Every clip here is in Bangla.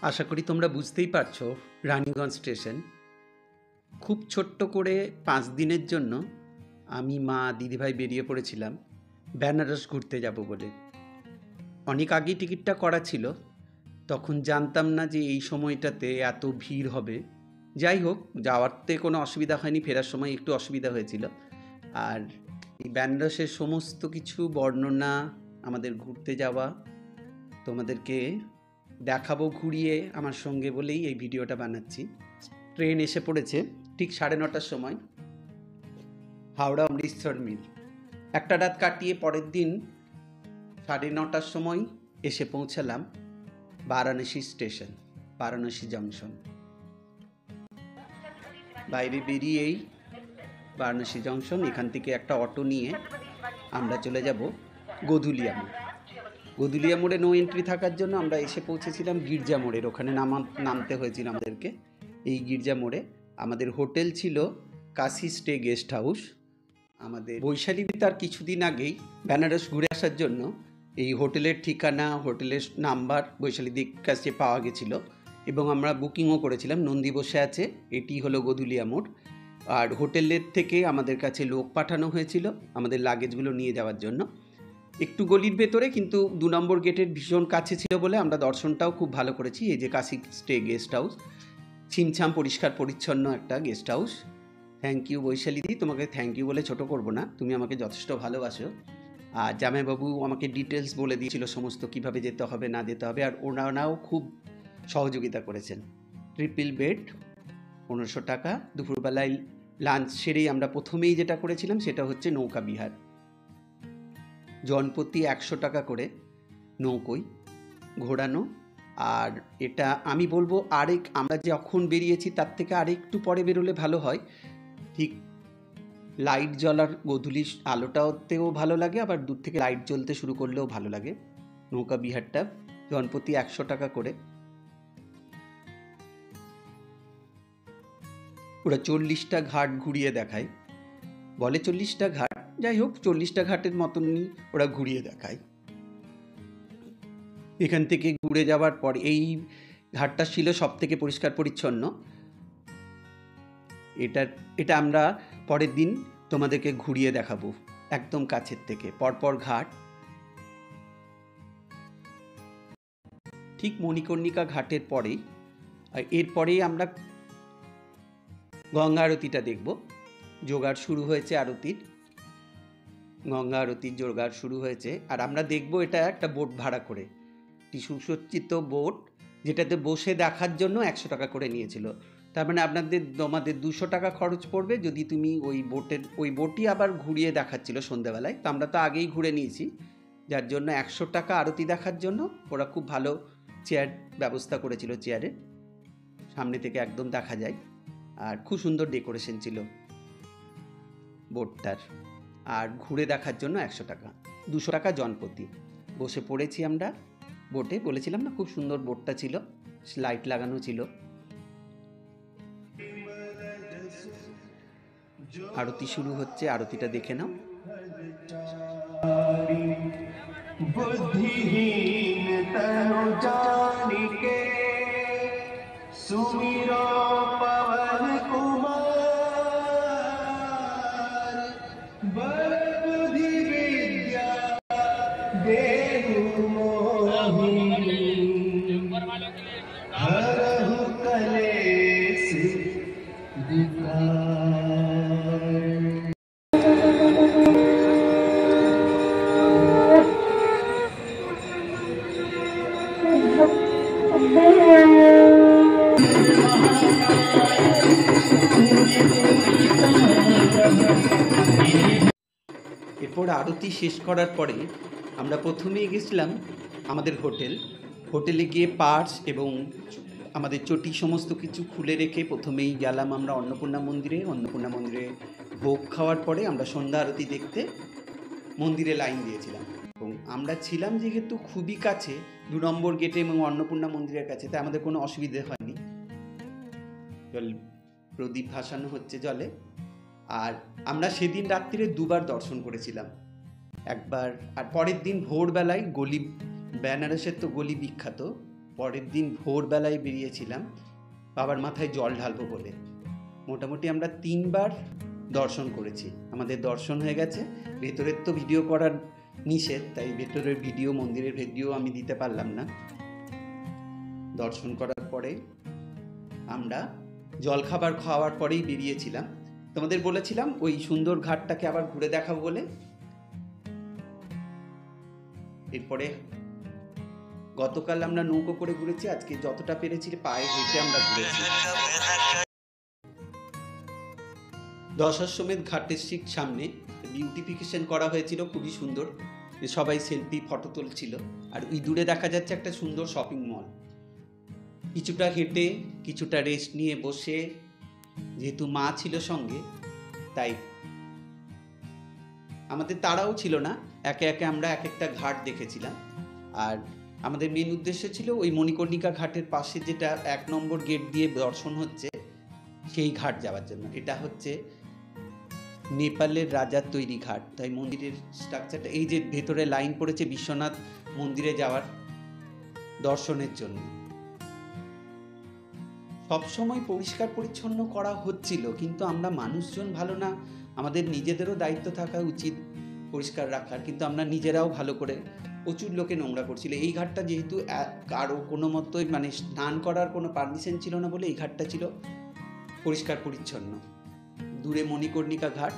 আশা করি তোমরা বুঝতেই পারছো রানীগঞ্জ স্টেশন। খুব ছোট্ট করে 5 দিনের জন্য আমি মা দিদিভাই বেরিয়ে পড়েছিলাম বেনারস ঘুরতে যাব বলে। অনেক আগেই টিকিটটা করা ছিল, তখন জানতাম না যে এই সময়টাতে এত ভিড় হবে। যাই হোক, যাওয়ারতে কোনো অসুবিধা হয়নি, ফেরার সময় একটু অসুবিধা হয়েছিল। আর এই বেনারসের সমস্ত কিছু বর্ণনা, আমাদের ঘুরতে যাওয়া তোমাদেরকে দেখাবো ঘুরিয়ে আমার সঙ্গে বলেই এই ভিডিওটা বানাচ্ছি। ট্রেন এসে পড়েছে ঠিক 9:30টার সময়, হাওড়া অমৃতসর মিল। একটা রাত কাটিয়ে পরের দিন 9:30টার সময় এসে পৌঁছালাম বারাণসী স্টেশন, বারাণসী জংশন। বাইরে বেরিয়েই বারাণসী জংশন, এখান থেকে একটা অটো নিয়ে আমরা চলে যাব গোধুলিয়া মোড়। গোধুলিয়া মোড়ে নো এন্ট্রি থাকার জন্য আমরা এসে পৌঁছেছিলাম গির্জা মোড়ের ওখানে, নামতে হয়েছিল আমাদেরকে। এই গির্জা মোড়ে আমাদের হোটেল ছিল কাশি স্টে গেস্ট হাউস। আমাদের বৈশালীদি তার কিছুদিন আগেই বেনারস ঘুরে আসার জন্য এই হোটেলের ঠিকানা, হোটেলের নাম্বার বৈশালীদির কাছে পাওয়া গেছিলো এবং আমরা বুকিংও করেছিলাম। নন্দী বসে আছে, এটি হলো গোধুলিয়া মোড়। আর হোটেলের থেকে আমাদের কাছে লোক পাঠানো হয়েছিল আমাদের লাগেজগুলো নিয়ে যাওয়ার জন্য। একটু গলির ভেতরে, কিন্তু 2 নম্বর গেটের ভীষণ কাছে ছিল বলে আমরা দর্শনটাও খুব ভালো করেছি। এই যে কাশি স্টে গেস্ট হাউস, ছিমছাম পরিষ্কার পরিচ্ছন্ন একটা গেস্ট হাউস। থ্যাংক ইউ বৈশালীদি, তোমাকে থ্যাংক ইউ বলে ছোট করব না, তুমি আমাকে যথেষ্ট ভালোবাসো। আর জামাইবাবু আমাকে ডিটেলস বলে দিয়েছিল সমস্ত, কিভাবে যেতে হবে না যেতে হবে, আর ওনারাও খুব সহযোগিতা করেছেন। ট্রিপল বেড 1500 টাকা। দুপুরবেলায় লাঞ্চ সেরেই আমরা প্রথমেই যেটা করেছিলাম সেটা হচ্ছে নৌকা বিহার। জনপ্রতি 100 টাকা করে নৌকোয় ঘোরানো। আর এটা আমি বলবো আমরা যখন বেরিয়েছি তার থেকে আরেকটু পরে বেরোলে ভালো হয়। ঠিক লাইট জ্বলার, গোধূলি আলোটাতেও ভালো লাগে, আবার দূর থেকে লাইট জ্বলতে শুরু করলেও ভালো লাগে। নৌকা বিহারটা জনপ্রতি 100 টাকা করে। ওরা 40টা ঘাট ঘুরিয়ে দেখায়, বলে 40টা ঘাট, যাই হোক 40টা ঘাটের মতনই ওরা ঘুরিয়ে দেখায়। এখান থেকে ঘুরে যাওয়ার পর এই ঘাটটা ছিল সব থেকে পরিষ্কার পরিচ্ছন্ন। এটা আমরা পরের দিন তোমাদেরকে ঘুরিয়ে দেখাবো একদম কাছের থেকে। পরপর ঘাট, ঠিক মণিকর্ণিকা ঘাটের পরেই, এরপরেই আমরা গঙ্গা আরতিটা দেখব। জোগাড় শুরু হয়েছে আরতির, গঙ্গা আরতির জোগাড় শুরু হয়েছে। আর আমরা দেখব এটা একটা বোট ভাড়া করে, একটি সুসজ্জিত বোট, যেটাতে বসে দেখার জন্য 100 টাকা করে নিয়েছিল। তার মানে তোমাদের 200 টাকা খরচ পড়বে যদি তুমি ওই বোটই আবার ঘুরিয়ে দেখাচ্ছিল সন্ধ্যাবেলায়। তো আমরা তো আগেই ঘুরে নিয়েছি, যার জন্য 100 টাকা আরতি দেখার জন্য ওরা খুব ভালো চেয়ার ব্যবস্থা করেছিল। চেয়ারে সামনে থেকে একদম দেখা যায়, আর খুব সুন্দর ডেকোরেশন ছিল বোটটার। আর ঘুরে দেখার জন্য 100 টাকা, 200 টাকা জনপ্রতি। বসে পড়েছি আমরা বোটে, বলেছিলাম না খুব সুন্দর বোটটা ছিল, লাইট লাগানো ছিল। আরতি শুরু হচ্ছে, আরতিটা দেখে নাও। বুদ্ধিহীন তনু জানিকে সুমিরো পवन कुमार, बल बुद्धि विद्या देहु मोहि, हरहु कलेश विकार। এরপর আরতি শেষ করার পরে আমরা প্রথমেই গেছিলাম আমাদের হোটেলে গিয়ে পার্স এবং আমাদের চটি সমস্ত কিছু খুলে রেখে প্রথমেই গেলাম আমরা অন্নপূর্ণা মন্দিরে। অন্নপূর্ণা মন্দিরে ভোগ খাওয়ার পরে আমরা সন্ধ্যা আরতি দেখতে মন্দিরে লাইন দিয়েছিলাম। এবং আমরা ছিলাম যেহেতু খুবই কাছে, 2 নম্বর গেটে এবং অন্নপূর্ণা মন্দিরের কাছে, তাই আমাদের কোনো অসুবিধে হয়নি। প্রদীপ ভাসানো হচ্ছে জলে। আর আমরা সেদিন রাত্রিরে 2বার দর্শন করেছিলাম, একবার আর পরের দিন ভোরবেলায়। বেনারসের তো গলি বিখ্যাত, পরের দিন ভোরবেলায় বেরিয়েছিলাম বাবার মাথায় জল ঢালবো বলে। মোটামুটি আমরা 3বার দর্শন করেছি। আমাদের দর্শন হয়ে গেছে। ভেতরের তো ভিডিও করার নিষেধ, তাই ভেতরের ভিডিও, মন্দিরের ভিডিও আমি দিতে পারলাম না। দর্শন করার পরে আমরা জলখাবার খাওয়ার পরেই বেরিয়েছিলাম। তোমাদের বলেছিলাম ওই সুন্দর ঘাটটাকে আবার ঘুরে দেখাবো বলে। এরপরে গতকাল আমরা নৌকো করে ঘুরেছি, আজকে যতটা পেরেছি পায়ে হেঁটে আমরা ঘুরেছি। দশাশ্বমেধ ঘাটের ঠিক সামনে বিউটিফিকেশন করা হয়েছিল, খুবই সুন্দর। সবাই সেলফি ফটো তুলছিল। আর ওই দূরে দেখা যাচ্ছে একটা সুন্দর শপিং মল। কিছুটা হেঁটে, কিছুটা রেস্ট নিয়ে বসে, যেহেতু মা ছিল সঙ্গে, তাই আমাদের তাড়াও ছিল না। একে একে আমরা এক একটা ঘাট দেখেছিলাম। আর আমাদের মেন উদ্দেশ্য ছিল ওই মণিকর্ণিকা ঘাটের পাশে যেটা 1 নম্বর গেট দিয়ে দর্শন হচ্ছে সেই ঘাট যাওয়ার জন্য। এটা হচ্ছে নেপালের রাজার তৈরি ঘাট। তাই মন্দিরের স্ট্রাকচারটা, এই যে ভেতরে লাইন পড়েছে বিশ্বনাথ মন্দিরে যাওয়ার দর্শনের জন্য, সবসময় পরিষ্কার পরিচ্ছন্ন করা হচ্ছিল, কিন্তু আমরা মানুষজন ভালো না, আমাদের নিজেদেরও দায়িত্ব থাকা উচিত পরিষ্কার রাখার, কিন্তু আমরা নিজেরাও ভালো করে, প্রচুর লোকে নোংরা করছিল। এই ঘাটটা যেহেতু কারো কোনো মতোই মানে স্নান করার কোনো পারমিশন ছিল না বলে এই ঘাটটা ছিল পরিষ্কার পরিচ্ছন্ন। দূরে মণিকর্ণিকা ঘাট,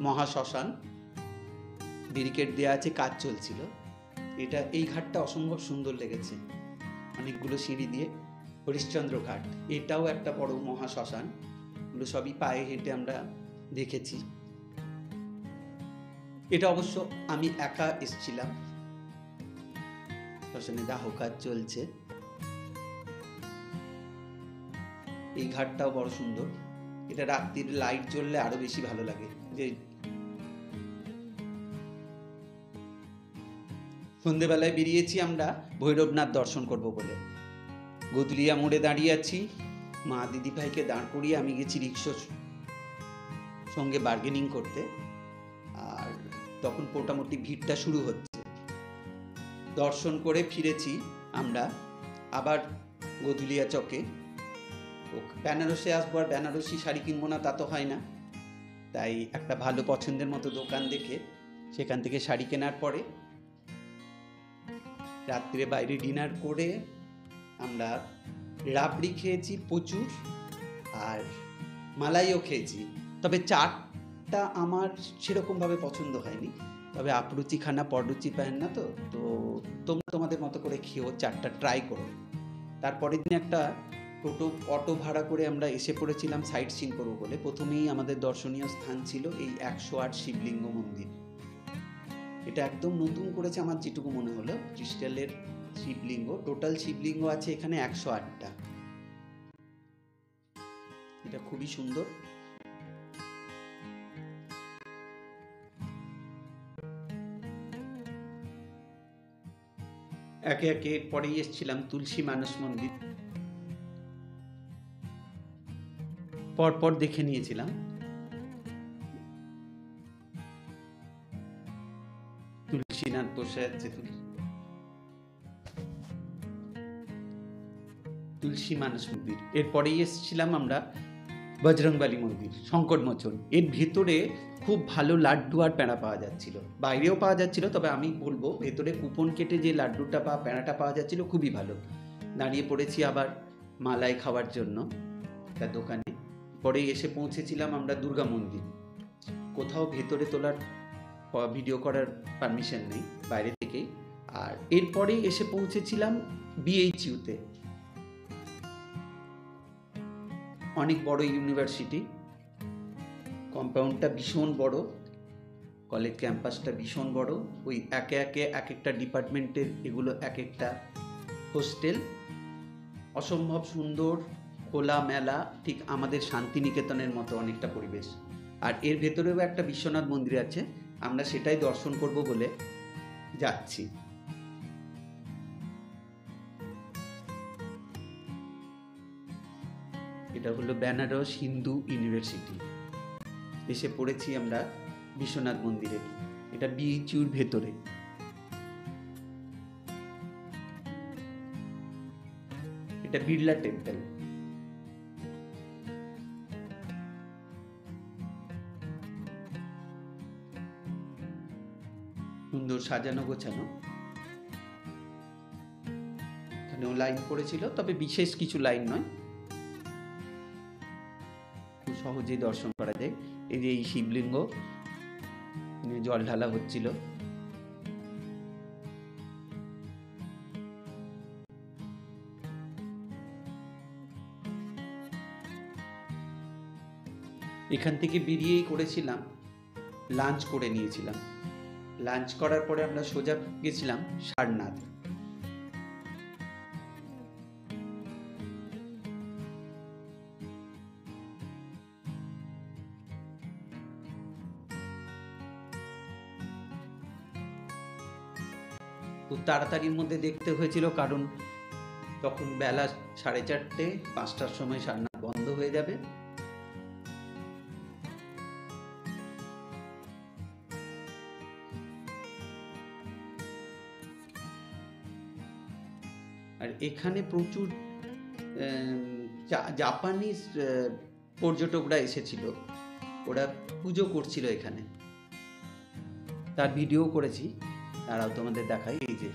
মহাশ্মশান, ব্যারিকেড দেওয়া আছে, কাজ চলছিল। এই ঘাটটা অসম্ভব সুন্দর লেগেছে, অনেকগুলো সিঁড়ি দিয়ে। হরিশ্চন্দ্র ঘাট, এটাও একটা বড় মহাশ্মশান। এগুলো সবই পায়ে হেঁটে আমরা দেখেছি। এটা অবশ্য আমি একা এসেছিলাম। শ্মশানে দাহ কাজ চলছে। এই ঘাটটাও বড় সুন্দর। এটা রাত্রির লাইট জ্বললে আরো বেশি ভালো লাগে। যে সন্ধেবেলায় বেরিয়েছি আমরা ভৈরবনাথ দর্শন করব বলে। গদুলিয়া মোড়ে দাঁড়িয়ে আছি, মা দিদি ভাইকে দাঁড় করিয়ে আমি গেছি রিক্সার সঙ্গে বার্গেনিং করতে। আর তখন মোটামুটি ভিড়টা শুরু হচ্ছে। দর্শন করে ফিরেছি আমরা আবার গদুলিয়া চকে। বেনারসে আসবো, আর বেনারসি শাড়ি কিনবো না তা তো হয় না। তাই একটা ভালো পছন্দের মতো দোকান দেখে সেখান থেকে শাড়ি কেনার পরে রাত্রে বাইরে ডিনার করে আমরা রাবড়ি খেয়েছি প্রচুর, আর মালাইও খেয়েছি। তবে চাটটা আমার সেরকমভাবে পছন্দ হয়নি। তবে আপরুচি খানা পররুচি পায় না, তো তোমরা তোমাদের মতো করে খেয়েও চাটটা ট্রাই করো। তারপরের দিন একটা অটো ভাড়া করে আমরা এসে পড়েছিলাম সাইট সিন করবো বলে। প্রথমেই আমাদের দর্শনীয় স্থান ছিল এই 108 শিবলিঙ্গ মন্দির। এটা একদম নতুন করেছে আমার যেটুকু মনে হলো। ক্রিস্টালের শিবলিঙ্গ, টোটাল শিবলিঙ্গ আছে এখানে 108টা। এটা খুবই সুন্দর। একে একে পরেই এসেছিলাম তুলসী মানস মন্দির, পরপর দেখে নিয়েছিলাম। তুলসীনাথ বসে আছে, তুলসী মানস মন্দির। এরপরেই এসেছিলাম আমরা বজরংবলী মন্দির, সংকটমোচন। এর ভেতরে খুব ভালো লাড্ডু আর প্যাঁড়া পাওয়া যাচ্ছিল, বাইরেও পাওয়া যাচ্ছিল। তবে আমি বলবো ভেতরে কুপন কেটে যে লাড্ডুটা বা প্যাঁড়াটা পাওয়া যাচ্ছিল খুবই ভালো। দাঁড়িয়ে পড়েছি আবার মালাই খাওয়ার জন্য তার দোকানে। পরেই এসে পৌঁছেছিলাম আমরা দুর্গা মন্দির। কোথাও ভেতরে তোলার ভিডিও করার পারমিশন নেই, বাইরে থেকেই। আর এরপরেই এসে পৌঁছেছিলাম বিএইচইউতে, অনেক বড় ইউনিভার্সিটি। কম্পাউন্ডটা ভীষণ বড়, কলেজ ক্যাম্পাসটা ভীষণ বড়। ওই একে একে এক একটা ডিপার্টমেন্টের এগুলো এক একটা হোস্টেল। অসম্ভব সুন্দর, খোলা মেলা, ঠিক আমাদের শান্তিনিকেতনের মতো অনেকটা পরিবেশ। আর এর ভেতরেও একটা বিশ্বনাথ মন্দির আছে, আমরা সেটাই দর্শন করব বলে যাচ্ছি। এটা হলো বেনারস হিন্দু ইউনিভার্সিটি। এসে পড়েছি আমরা বিশ্বনাথ মন্দিরে। এটা বিএইচইউর ভেতরে। এটা বিড়লা টেম্পল। সুন্দর সাজানো গোছানো, এখানেও লাইন পড়েছিল, তবে বিশেষ কিছু লাইন নয়, খুব সহজেই দর্শন করা যায়। এই যে এই শিবলিঙ্গ, জল ঢালা হচ্ছিল। এখান থেকে বেরিয়েই করেছিলাম লাঞ্চ করে নিয়েছিলাম। লাঞ্চ করার পরে আমরা সোজা গেছিলাম সারনাথ। খুব তাড়াতাড়ির মধ্যে দেখতে হয়েছিল, কারণ তখন বেলা 4:30, 5টার সময় সারনাথ বন্ধ হয়ে যাবে। আর এখানে প্রচুর জাপানিজ পর্যটকরা এসেছিল, ওরা পুজো করছিল এখানে, তার ভিডিও করেছি, তারাও তোমাদের দেখাই। এই যে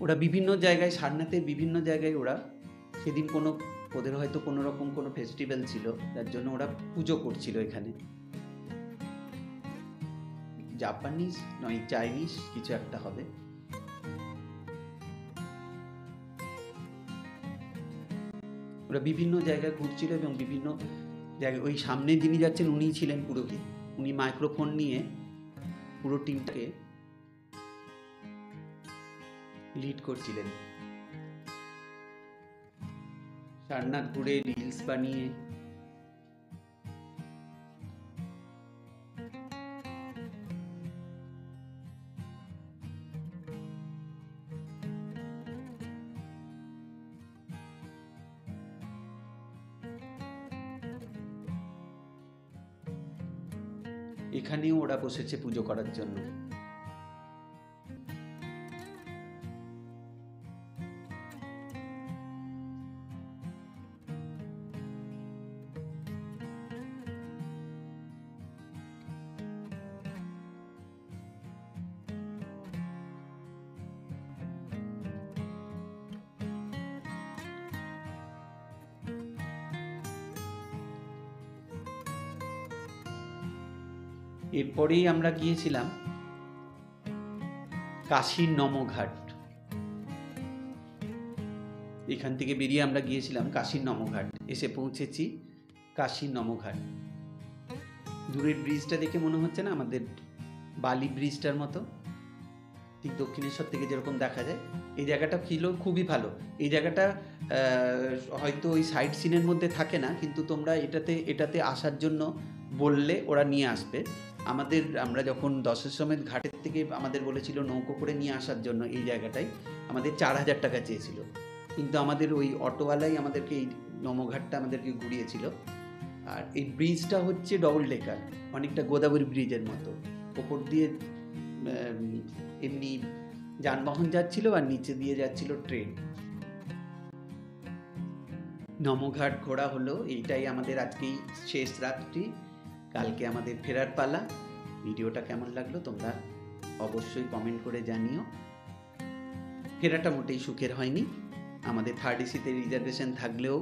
ওরা বিভিন্ন জায়গায়, সারনাথের বিভিন্ন জায়গায় ওরা সেদিন ওদের হয়তো কোনো রকম কোনো ফেস্টিভ্যাল ছিল, যার জন্য ওরা পুজো করছিল এখানে। জাপানিজ নয়, চাইনিজ কিছু একটা হবে। ওরা বিভিন্ন জায়গায় ঘুরছিল এবং বিভিন্ন জায়গায়, ওই সামনে যিনি যাচ্ছেন উনিই ছিলেন পুরোহিত। উনি মাইক্রোফোন নিয়ে পুরো টিমটাকে লিড করছিলেন। সারনাথ ঘুরে রিলস বানিয়ে এখানেও ওরা বসেছে পুজো করার জন্য। এরপরেই আমরা গিয়েছিলাম কাশীর নমঘাট। এখান থেকে বেরিয়ে আমরা গিয়েছিলাম কাশীর নমঘাট। এসে পৌঁছেছি কাশীর নমঘাট। দূরের ব্রিজটা দেখে মনে হচ্ছে না আমাদের বালি ব্রিজটার মতো, ঠিক দক্ষিণেশ্বর থেকে যেরকম দেখা যায়। এই জায়গাটা ছিল খুবই ভালো। এই জায়গাটা হয়তো ওই সাইট সিনের মধ্যে থাকে না, কিন্তু তোমরা এটাতে আসার জন্য বললে ওরা নিয়ে আসবে। আমরা যখন দশাশ্বমেধ ঘাটের থেকে আমাদের বলেছিল নৌকো করে নিয়ে আসার জন্য এই জায়গাটায়, আমাদের 4,000 টাকা চেয়েছিল, কিন্তু আমাদের ওই অটোওয়ালাই আমাদেরকে এই নমঘাটটা আমাদেরকে ঘুরিয়েছিল। আর এই ব্রিজটা হচ্ছে ডবল ডেকার, অনেকটা গোদাবরী ব্রিজের মতো। ওপর দিয়ে এমনি যানবাহন যাচ্ছিল আর নিচে দিয়ে যাচ্ছিল ট্রেন। নমঘাট ঘোরা হলো, এইটাই আমাদের আজকেই শেষ রাত্রি। কালকে আমাদের ফেরার পালা। ভিডিওটা কেমন লাগলো তোমরা অবশ্যই কমেন্ট করে জানিও। ফেরাটা মোটেই সুখের হয়নি। আমাদের 3rd AC-তে রিজার্ভেশন থাকলেও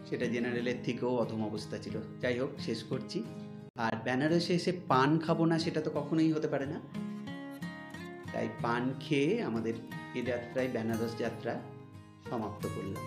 সেটা জেনারেলের থেকেও অধম অবস্থা ছিল। যাই হোক, শেষ করছি। আর বেনারসে এসে পান খাবো না সেটা তো কখনোই হতে পারে না, তাই পান খেয়ে আমাদের এই যাত্রায়, বেনারস যাত্রা সমাপ্ত করলাম।